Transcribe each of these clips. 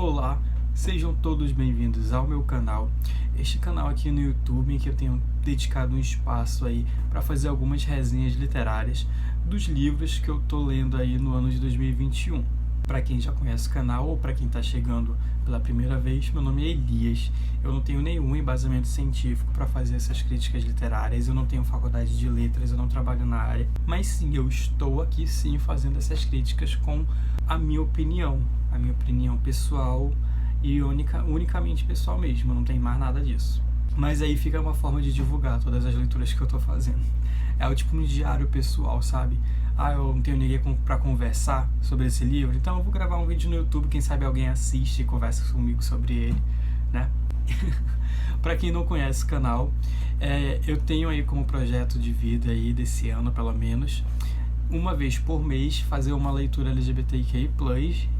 Olá, sejam todos bem-vindos ao meu canal. Este canal aqui no YouTube em que eu tenho dedicado um espaço aí para fazer algumas resenhas literárias dos livros que eu tô lendo aí no ano de 2021. Para quem já conhece o canal ou para quem está chegando pela primeira vez, meu nome é Elias. Eu não tenho nenhum embasamento científico para fazer essas críticas literárias, eu não tenho faculdade de letras, eu não trabalho na área, mas sim, eu estou aqui sim fazendo essas críticas com a minha opinião pessoal e unicamente pessoal mesmo, não tem mais nada disso. Mas aí fica uma forma de divulgar todas as leituras que eu tô fazendo. É o tipo um diário pessoal, sabe? Eu não tenho ninguém pra conversar sobre esse livro, então eu vou gravar um vídeo no YouTube, quem sabe alguém assiste e conversa comigo sobre ele, né? Pra quem não conhece o canal, eu tenho aí como projeto de vida aí desse ano, pelo menos, uma vez por mês, fazer uma leitura LGBTQI+,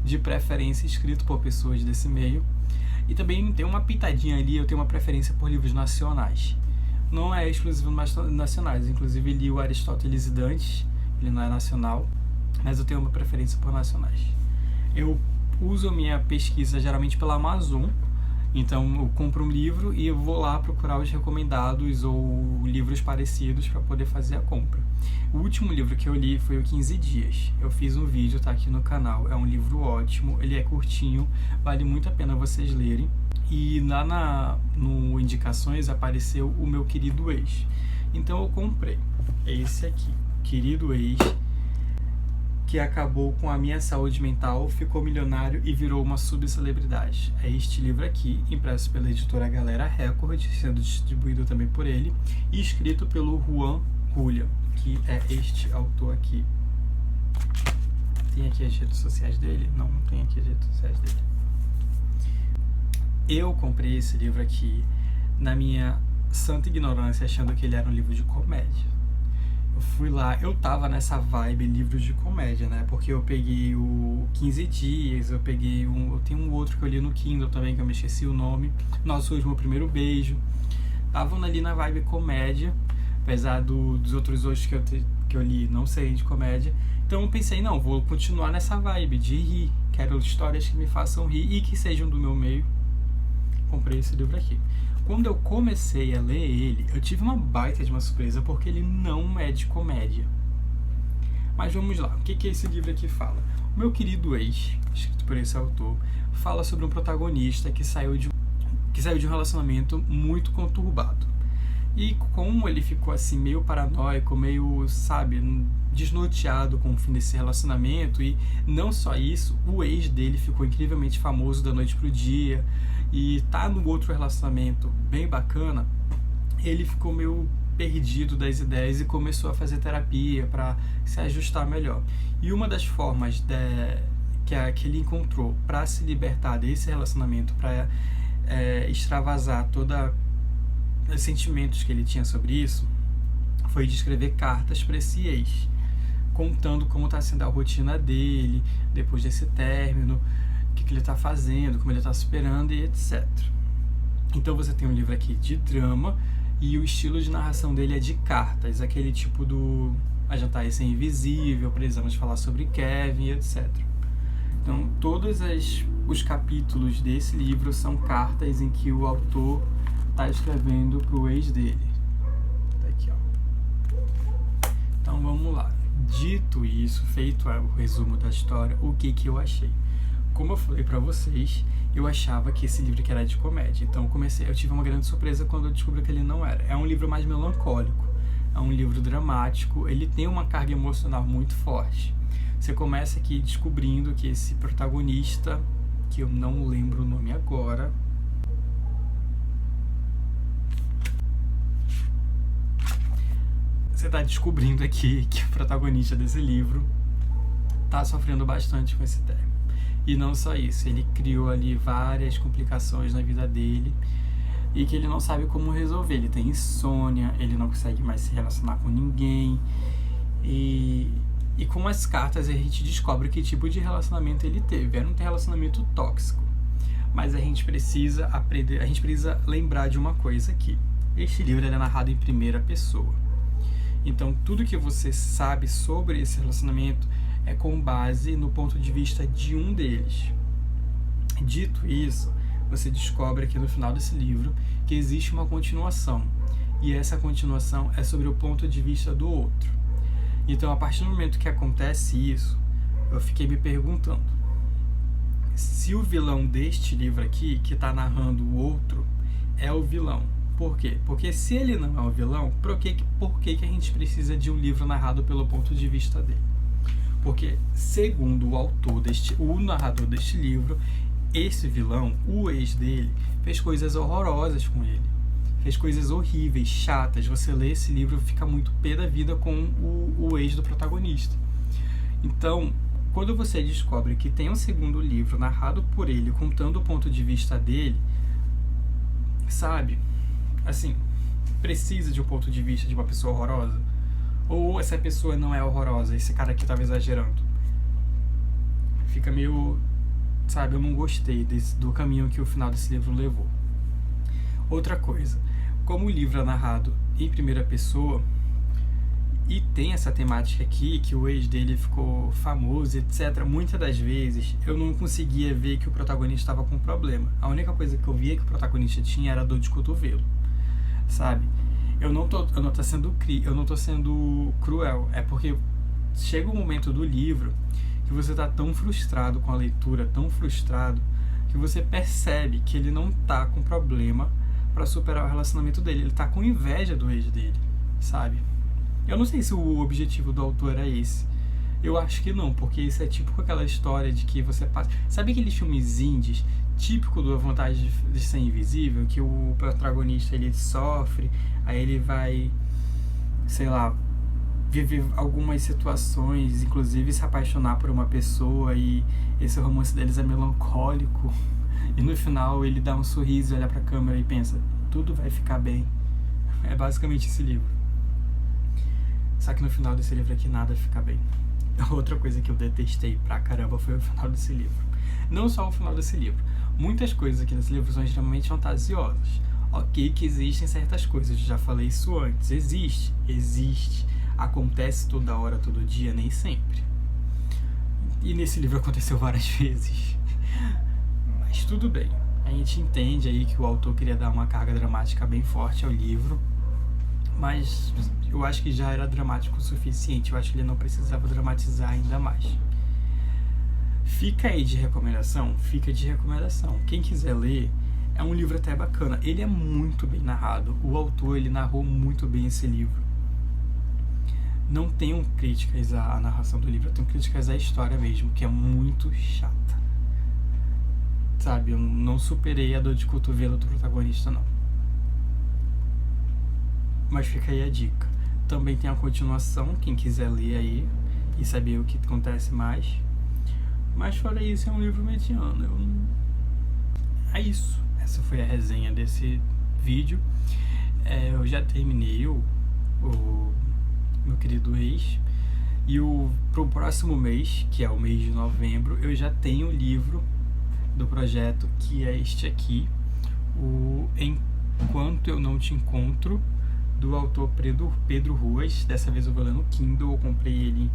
de preferência escrito por pessoas desse meio. E também tem uma pitadinha ali, eu tenho uma preferência por livros nacionais. Não é exclusivo nacionais, inclusive li o Aristóteles e Dantes, ele não é nacional, mas eu tenho uma preferência por nacionais. Eu uso a minha pesquisa geralmente pela Amazon, então eu compro um livro e eu vou lá procurar os recomendados ou livros parecidos para poder fazer a compra. O último livro que eu li foi o 15 Dias. Eu fiz um vídeo, tá aqui no canal. É um livro ótimo, ele é curtinho, vale muito a pena vocês lerem. E lá no Indicações apareceu o Meu Querido Ex. Então eu comprei. É esse aqui, Querido Ex, que acabou com a minha saúde mental, ficou milionário e virou uma subcelebridade. É este livro aqui, impresso pela editora Galera Record, sendo distribuído também por ele, e escrito pelo Juan Julia, que é este autor aqui. Tem aqui as redes sociais dele? Não tem aqui as redes sociais dele. Eu comprei esse livro aqui na minha santa ignorância, achando que ele era um livro de comédia. Eu fui lá, eu tava nessa vibe livros de comédia, né? Porque eu peguei o 15 Dias, eu tenho um outro que eu li no Kindle também, que eu me esqueci o nome, Nosso Último Primeiro Beijo. Estavam ali na vibe comédia, apesar dos outros hoje que eu li não serem de comédia. Então eu pensei, não, vou continuar nessa vibe de rir, quero histórias que me façam rir e que sejam do meu meio. Comprei esse livro aqui. Quando eu comecei a ler ele, eu tive uma baita de uma surpresa, porque ele não é de comédia. Mas vamos lá, o que esse livro aqui fala? O Meu Querido Ex, escrito por esse autor, fala sobre um protagonista que saiu de um relacionamento muito conturbado. E como ele ficou assim meio paranoico, meio, sabe, desnorteado com o fim desse relacionamento, e não só isso, o ex dele ficou incrivelmente famoso da noite pro dia, e tá no outro relacionamento bem bacana, ele ficou meio perdido das ideias e começou a fazer terapia para se ajustar melhor. E uma das formas que ele encontrou para se libertar desse relacionamento, para extravasar todos os sentimentos que ele tinha sobre isso, foi de escrever cartas para esse ex, contando como está sendo a rotina dele depois desse término, o que ele está fazendo, como ele está superando e etc. Então você tem um livro aqui de drama e o estilo de narração dele é de cartas, aquele tipo do A Jantar Esse é Invisível, precisamos falar sobre Kevin e etc. Então todos os capítulos desse livro são cartas em que o autor está escrevendo para o ex dele. Tá aqui, ó. Então vamos lá. Dito isso, feito o resumo da história, o que eu achei? Como eu falei pra vocês, eu achava que esse livro aqui era de comédia. Então eu tive uma grande surpresa quando eu descobri que ele não era. É um livro mais melancólico, é um livro dramático, ele tem uma carga emocional muito forte. Você começa aqui descobrindo que esse protagonista, que eu não lembro o nome agora, você está descobrindo aqui que o protagonista desse livro está sofrendo bastante com esse término. E não só isso, ele criou ali várias complicações na vida dele e que ele não sabe como resolver. Ele tem insônia, ele não consegue mais se relacionar com ninguém. E com as cartas a gente descobre que tipo de relacionamento ele teve. Era um relacionamento tóxico. Mas a gente precisa aprender, a gente precisa lembrar de uma coisa aqui. Este livro é narrado em primeira pessoa. Então tudo que você sabe sobre esse relacionamento é com base no ponto de vista de um deles. Dito isso, você descobre aqui no final desse livro que existe uma continuação, e essa continuação é sobre o ponto de vista do outro. Então, a partir do momento que acontece isso, eu fiquei me perguntando se o vilão deste livro aqui, que está narrando o outro, é o vilão. Por quê? Porque se ele não é o vilão, por que a gente precisa de um livro narrado pelo ponto de vista dele? Porque, segundo o autor o narrador deste livro, esse vilão, o ex dele, fez coisas horrorosas com ele. Fez coisas horríveis, chatas. Você lê esse livro e fica muito pé da vida com o ex do protagonista. Então, quando você descobre que tem um segundo livro narrado por ele, contando o ponto de vista dele, sabe? Assim, precisa de um ponto de vista de uma pessoa horrorosa? Ou essa pessoa não é horrorosa, esse cara aqui tava exagerando? Fica meio... Sabe, eu não gostei do caminho que o final desse livro levou. Outra coisa, como o livro é narrado em primeira pessoa, e tem essa temática aqui, que o ex dele ficou famoso, etc. Muitas das vezes eu não conseguia ver que o protagonista estava com problema. A única coisa que eu via que o protagonista tinha era dor de cotovelo, sabe? Eu não tô sendo cruel, é porque chega um momento do livro que você tá tão frustrado com a leitura, tão frustrado, que você percebe que ele não tá com problema para superar o relacionamento dele, ele tá com inveja do ex dele, sabe? Eu não sei se o objetivo do autor era esse. Eu acho que não, porque isso é tipo aquela história de que você passa... Sabe aqueles filmes indies, típico da vontade de ser invisível, que o protagonista ele sofre, aí ele vai, sei lá, viver algumas situações, inclusive se apaixonar por uma pessoa, e esse romance deles é melancólico, e no final ele dá um sorriso, olha pra câmera e pensa, tudo vai ficar bem. É basicamente esse livro. Só que no final desse livro aqui nada fica bem. Outra coisa que eu detestei pra caramba foi o final desse livro. Não só o final desse livro. Muitas coisas aqui nesse livro são extremamente fantasiosas. Ok que existem certas coisas, já falei isso antes. Existe. Acontece toda hora, todo dia, nem sempre. E nesse livro aconteceu várias vezes. Mas tudo bem. A gente entende aí que o autor queria dar uma carga dramática bem forte ao livro. Mas eu acho que já era dramático o suficiente. Eu acho que ele não precisava dramatizar ainda mais. Fica aí de recomendação? Fica de recomendação. Quem quiser ler, é um livro até bacana. Ele é muito bem narrado. O autor, ele narrou muito bem esse livro. Não tenho críticas à narração do livro, eu tenho críticas à história mesmo, que é muito chata. Sabe, eu não superei a dor de cotovelo do protagonista, não. Mas fica aí a dica. Também tem a continuação, quem quiser ler aí e saber o que acontece mais. Mas fora isso, é um livro mediano. É isso. Essa foi a resenha desse vídeo. Eu já terminei o meu querido ex. E pro próximo mês, que é o mês de novembro, eu já tenho o livro do projeto, que é este aqui, o Enquanto Eu Não Te Encontro, do autor Pedro Ruas. Dessa vez eu vou ler no Kindle, eu comprei ele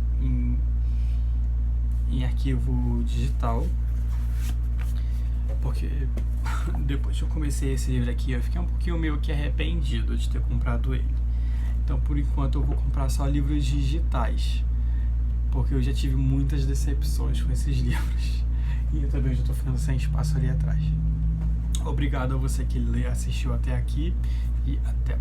em arquivo digital, porque depois que eu comecei esse livro aqui, eu fiquei um pouquinho meio que arrependido de ter comprado ele. Então, por enquanto, eu vou comprar só livros digitais, porque eu já tive muitas decepções com esses livros, e eu também já estou ficando sem espaço ali atrás. Obrigado a você que assistiu até aqui, e até